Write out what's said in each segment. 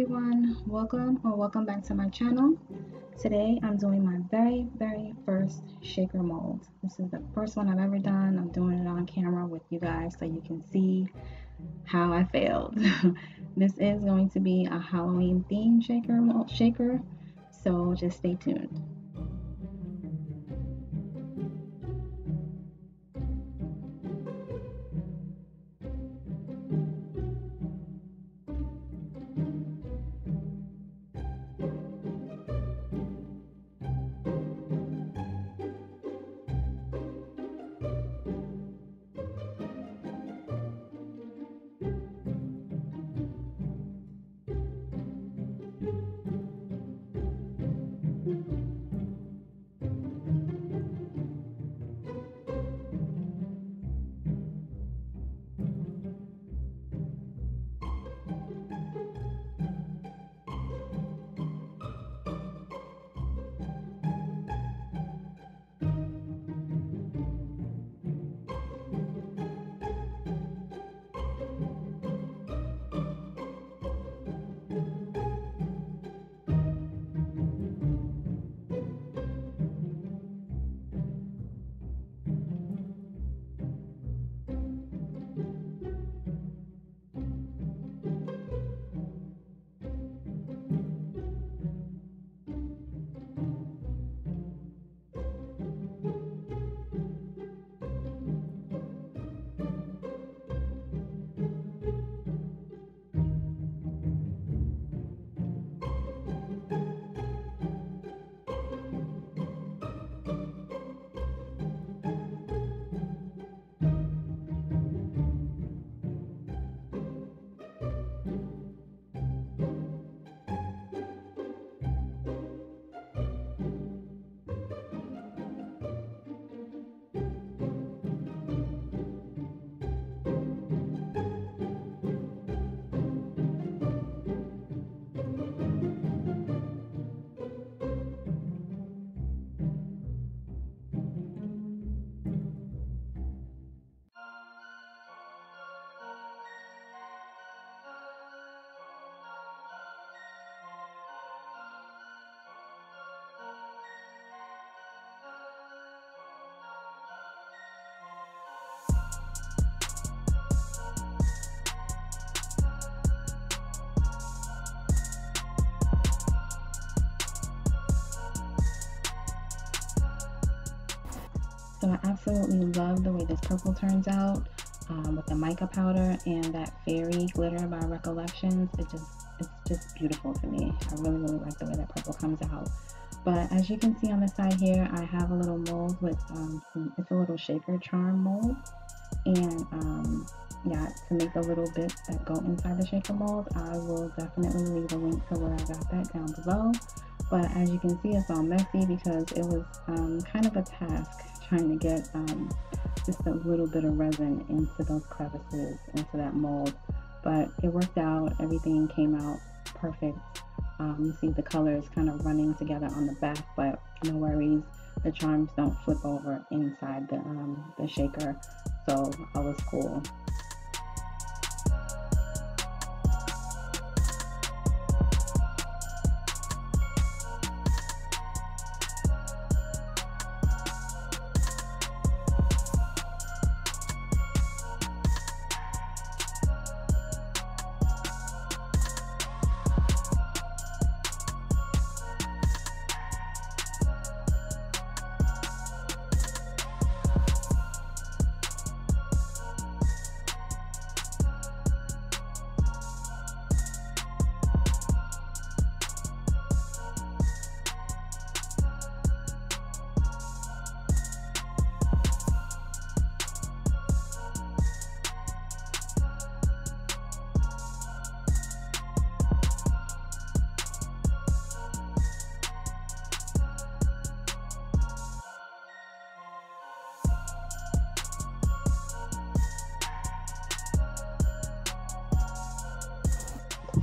everyone, welcome back to my channel. Today I'm doing my very first shaker mold. This is the first one I've ever done. I'm doing it on camera with you guys so you can see how I failed. This is going to be a Halloween themed shaker, so just stay tuned. So I absolutely love the way this purple turns out with the mica powder and that fairy glitter by Recollections. It's just beautiful to me. I really like the way that purple comes out. But as you can see on the side here, I have a little mold with it's a little shaker charm mold, and yeah, to make the little bits that go inside the shaker mold, I will definitely leave a link to where I got that down below. But as you can see, it's all messy because it was kind of a task trying to get just a little bit of resin into those crevices, into that mold. But it worked out, everything came out perfect. You see the colors kind of running together on the back, but no worries, the charms don't flip over inside the shaker, so all was cool.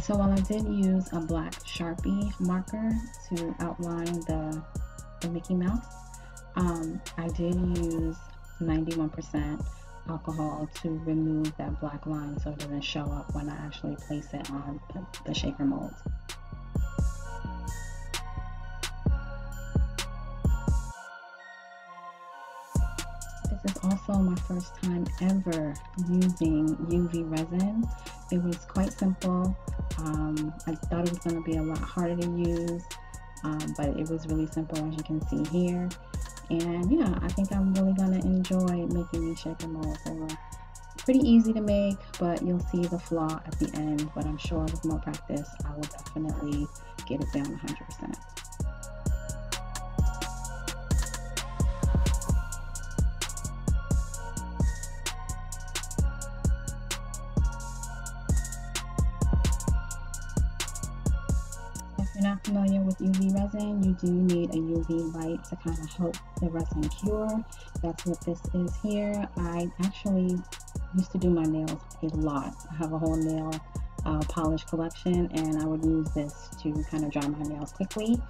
So while I did use a black Sharpie marker to outline the Mickey Mouse, I did use 91% alcohol to remove that black line so it doesn't show up when I actually place it on the shaker mold. This is also my first time ever using UV resin. It was quite simple. I thought it was going to be a lot harder to use, but it was really simple, as you can see here. And yeah, I think I'm really going to enjoy making these shaker molds. They were pretty easy to make, but you'll see the flaw at the end. But I'm sure with more practice, I will definitely get it down 100%. If you're not familiar with UV resin, you do need a UV light to kind of help the resin cure. That's what this is here. I actually used to do my nails a lot. I have a whole nail polish collection, and I would use this to kind of dry my nails quickly.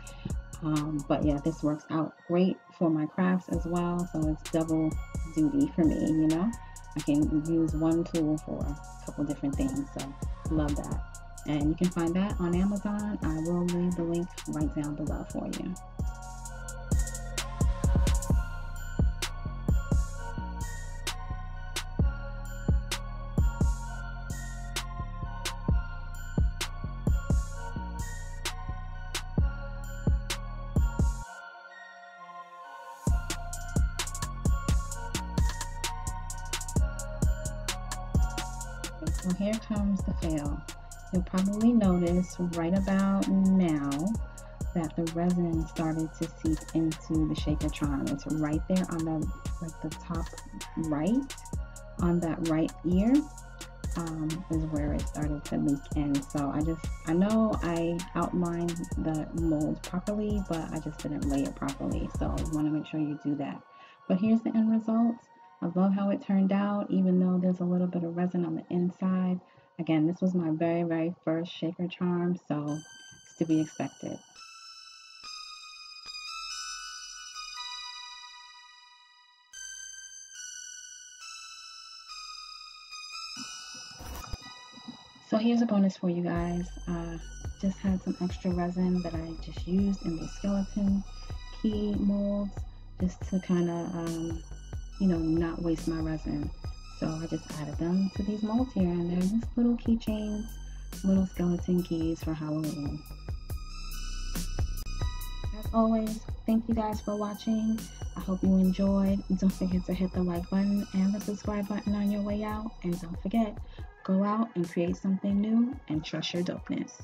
But yeah, this works out great for my crafts as well, so it's double duty for me, you know. I can use one tool for a couple different things, so love that. And you can find that on Amazon. I will leave the link right down below for you. So here comes the fail. You'll probably notice right about now that the resin started to seep into the shaker charm. It's right there on the top right, on that right ear, is where it started to leak in. So I know I outlined the mold properly, but I just didn't lay it properly. So you want to make sure you do that. But here's the end result. I love how it turned out, even though there's a little bit of resin on the inside. Again, this was my very, very first shaker charm, so it's to be expected. So here's a bonus for you guys. Just had some extra resin that I just used in the skeleton key molds, just to kind of, you know, not waste my resin. So I just added them to these molds here, and they're just little keychains, little skeleton keys for Halloween. As always, thank you guys for watching. I hope you enjoyed. Don't forget to hit the like button and the subscribe button on your way out. And don't forget, go out and create something new and trust your dopeness.